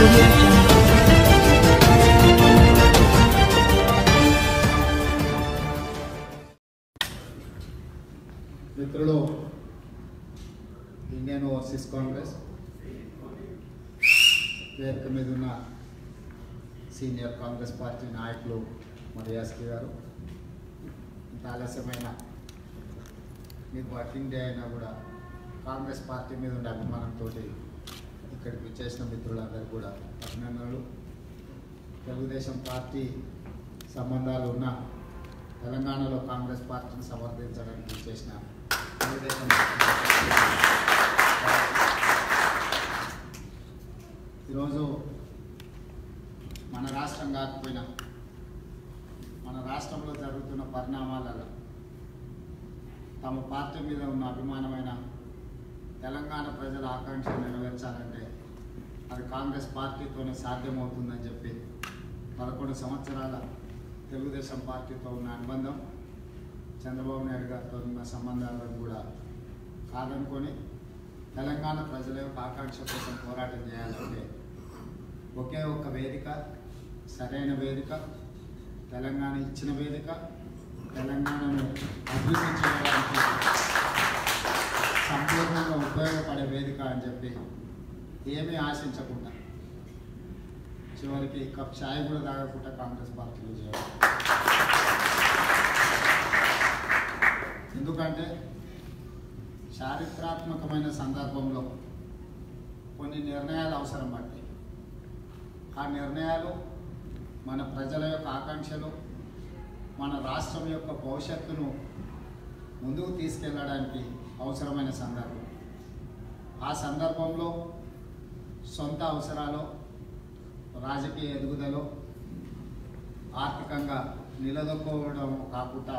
audio jungle. మిత్రులు Indian overseas Congress వేదిక మీద ఉన్న సీనియర్ కాంగ్రెస్ పార్టీ నాయకులు మరియాస్కి గారు, ఇంత ఆలస్యమైన మీరు వర్కింగ్ డే అయినా కూడా కాంగ్రెస్ పార్టీ మీద ఉండే అభిమానంతో ఇక్కడికి వచ్చేసిన మిత్రులందరూ కూడా అభినందనలు. తెలుగుదేశం పార్టీ సంబంధాలు ఉన్న తెలంగాణలో కాంగ్రెస్ పార్టీని సమర్థించడానికి చేసిన తెలుగుదేశం ఈరోజు మన రాష్ట్రం కాకపోయినా మన రాష్ట్రంలో జరుగుతున్న పరిణామాలలో తమ పార్టీ మీద ఉన్న అభిమానమైన తెలంగాణ ప్రజల ఆకాంక్ష నెరవేర్చాలంటే అది కాంగ్రెస్ పార్టీతోనే సాధ్యమవుతుందని చెప్పి 11 సంవత్సరాల తెలుగుదేశం పార్టీతో ఉన్న అనుబంధం, చంద్రబాబు నాయుడు గారితో ఉన్న సంబంధాలను కూడా కాదనుకొని తెలంగాణ ప్రజల యొక్క ఆకాంక్ష కోసం పోరాటం చేయాలంటే ఒకే ఒక్క వేదిక, సరైన వేదిక, తెలంగాణ ఇచ్చిన వేదిక, తెలంగాణను అభివృద్ధి చేయడానికి సంపూర్ణంగా ఉపయోగపడే వేదిక అని చెప్పి ఏమీ ఆశించకుండా చివరికి కప్ ఛాయ్ కూడా తాగకుండా కాంగ్రెస్ పార్టీలో చేయాలి. ఎందుకంటే చారిత్రాత్మకమైన సందర్భంలో కొన్ని నిర్ణయాలు అవసరం పడతాయి. ఆ నిర్ణయాలు మన ప్రజల యొక్క ఆకాంక్షలు, మన రాష్ట్రం యొక్క భవిష్యత్తును ముందుకు తీసుకెళ్ళడానికి అవసరమైన సందర్భం. ఆ సందర్భంలో సొంత అవసరాలు, రాజకీయ ఎదుగుదల, ఆర్థికంగా నిలదొక్కోవడం కాకుండా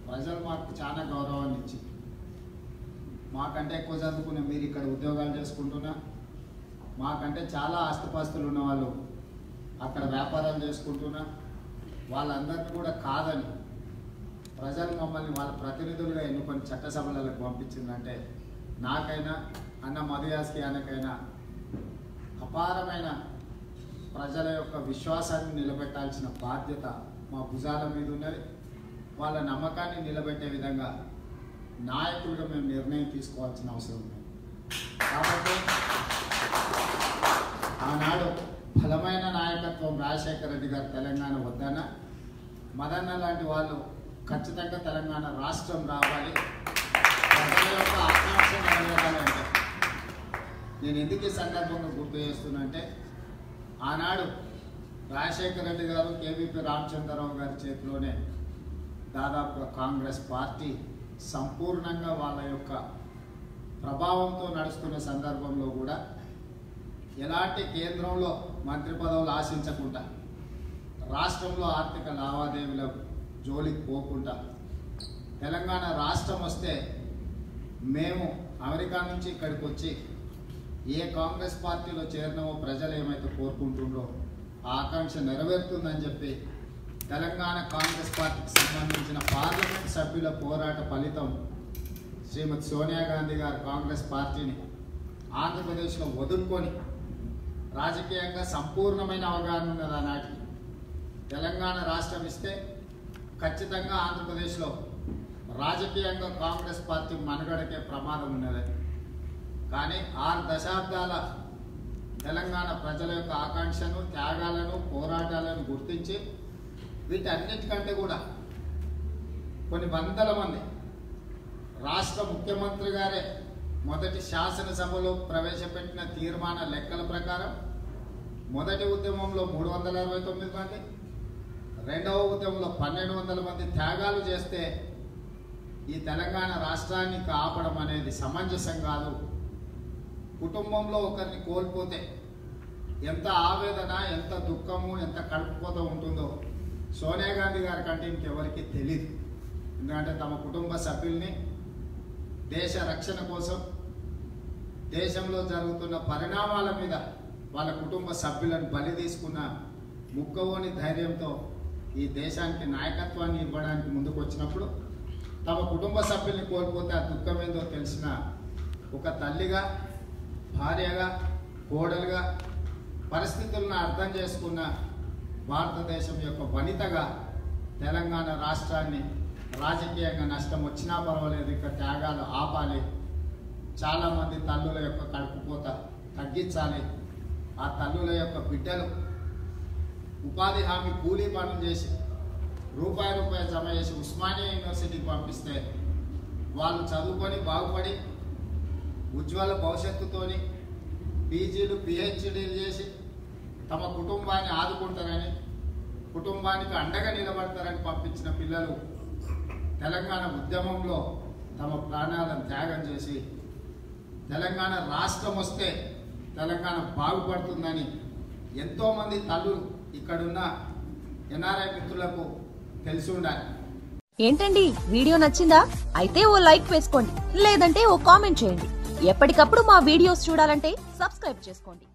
ప్రజలు మాకు చాలా గౌరవాన్ని ఇచ్చి మాకంటే ఎక్కువ చదువుకున్న మీరు ఇక్కడ ఉద్యోగాలు చేసుకుంటున్నా, మాకంటే చాలా ఆస్తిపాస్తులు ఉన్న వాళ్ళు అక్కడ వ్యాపారాలు చేసుకుంటున్నా, వాళ్ళందరినీ కూడా కాదని ప్రజలు మమ్మల్ని వాళ్ళ ప్రతినిధులుగా ఎన్నుకొని చట్టసభలకు పంపించిందంటే నాకైనా అన్న మధుయాస్కి ఆయనకైనా అపారమైన ప్రజల యొక్క విశ్వాసాన్ని నిలబెట్టాల్సిన బాధ్యత మా భుజాల మీద ఉన్నది. వాళ్ళ నమ్మకాన్ని నిలబెట్టే విధంగా నాయకులుగా మేము నిర్ణయం తీసుకోవాల్సిన అవసరం ఉంది. కాబట్టి ఆనాడు బలమైన నాయకత్వం రాజశేఖర రెడ్డి గారు తెలంగాణ వద్దన్న, మదన్న లాంటి వాళ్ళు ఖచ్చితంగా తెలంగాణ రాష్ట్రం రావాలి, ప్రజల యొక్క ఆకాంక్ష నెరవేరాలంటే నేను ఎందుకు ఈ సందర్భంగా గుర్తు చేస్తున్నంటే ఆనాడు రాజశేఖర రెడ్డి గారు కేవీపీ రామచంద్రరావు గారి చేతిలోనే దాదాపుగా కాంగ్రెస్ పార్టీ సంపూర్ణంగా వాళ్ళ యొక్క ప్రభావంతో నడుస్తున్న సందర్భంలో కూడా ఎలాంటి కేంద్రంలో మంత్రి పదవులు ఆశించకుండా, రాష్ట్రంలో ఆర్థిక లావాదేవీల జోలికి పోకుండా తెలంగాణ రాష్ట్రం వస్తే మేము అమెరికా నుంచి ఇక్కడికి వచ్చి ఏ కాంగ్రెస్ పార్టీలో చేరినామో ప్రజలు ఏమైతే కోరుకుంటుండో ఆ ఆకాంక్ష నెరవేరుతుందని చెప్పి తెలంగాణ కాంగ్రెస్ పార్టీకి సంబంధించిన పార్లమెంట్ సభ్యుల పోరాట ఫలితం శ్రీమతి సోనియా గాంధీ గారు కాంగ్రెస్ పార్టీని ఆంధ్రప్రదేశ్లో వదులుకొని రాజకీయంగా సంపూర్ణమైన అవగాహన ఉన్నది. ఆనాటికి తెలంగాణ రాష్ట్రం ఇస్తే ఖచ్చితంగా ఆంధ్రప్రదేశ్లో రాజకీయంగా కాంగ్రెస్ పార్టీ మనుగడకే ప్రమాదం ఉన్నది. కానీ 6 దశాబ్దాల తెలంగాణ ప్రజల యొక్క ఆకాంక్షను, త్యాగాలను, పోరాటాలను గుర్తించి వీటన్నిటికంటే కూడా కొన్ని వందల మంది రాష్ట్ర ముఖ్యమంత్రి గారే మొదటి శాసనసభలో ప్రవేశపెట్టిన తీర్మాన లెక్కల ప్రకారం మొదటి ఉద్యమంలో 369 మంది, రెండవ ఉద్యమంలో 1200 మంది త్యాగాలు చేస్తే ఈ తెలంగాణ రాష్ట్రాన్ని కాపాడడం అనేది సమంజసం కాదు. కుటుంబంలో ఒకరిని కోల్పోతే ఎంత ఆవేదన, ఎంత దుఃఖము, ఎంత కడుపుకోత ఉంటుందో సోనియా గాంధీ గారి కంటే ఇంకెవరికి తెలియదు. ఎందుకంటే తమ కుటుంబ సభ్యుల్ని దేశ రక్షణ కోసం, దేశంలో జరుగుతున్న పరిణామాల మీద వాళ్ళ కుటుంబ సభ్యులను బలి తీసుకున్న ముక్కవోని ధైర్యంతో ఈ దేశానికి నాయకత్వాన్ని ఇవ్వడానికి ముందుకు వచ్చినప్పుడు తమ కుటుంబ సభ్యుల్ని కోల్పోతే ఆ దుఃఖం ఏందో తెలిసిన ఒక తల్లిగా, భార్యగా, కోడలుగా పరిస్థితులను అర్థం చేసుకున్న భారతదేశం యొక్క వనితగా తెలంగాణ రాష్ట్రాన్ని రాజకీయంగా నష్టం వచ్చినా పర్వాలేదు, ఇక త్యాగాలు ఆపాలి, చాలామంది తల్లుల యొక్క కడుపుకోత తగ్గించాలి, ఆ తల్లుల యొక్క బిడ్డలు ఉపాధి హామీ కూలీ పనులు చేసి రూపాయి జమ చేసి ఉస్మానియా యూనివర్సిటీకి పంపిస్తే వాళ్ళు చదువుకొని బాగుపడి ఉజ్వల భవిష్యత్తుతోని పీజీలు పిహెచ్డీలు చేసి తమ కుటుంబాన్ని ఆదుకుంటారని, కుటుంబానికి అండగా నిలబడతారని పంపించిన పిల్లలు తెలంగాణ ఉద్యమంలో తమ ప్రాణాలను త్యాగం చేసి తెలంగాణ రాష్ట్రం వస్తే తెలంగాణ బాగుపడుతుందని ఎంతోమంది తల్లులు ఇక్కడున్న ఎన్ఆర్ఐ మిత్రులకు తెలిసి ఉండాలి. ఏంటండి, వీడియో నచ్చిందా? అయితే ఓ లైక్ వేసుకోండి, లేదంటే ఓ కామెంట్ చేయండి. ఎప్పటికప్పుడు మా వీడియోస్ చూడాలంటే సబ్స్క్రైబ్ చేసుకోండి.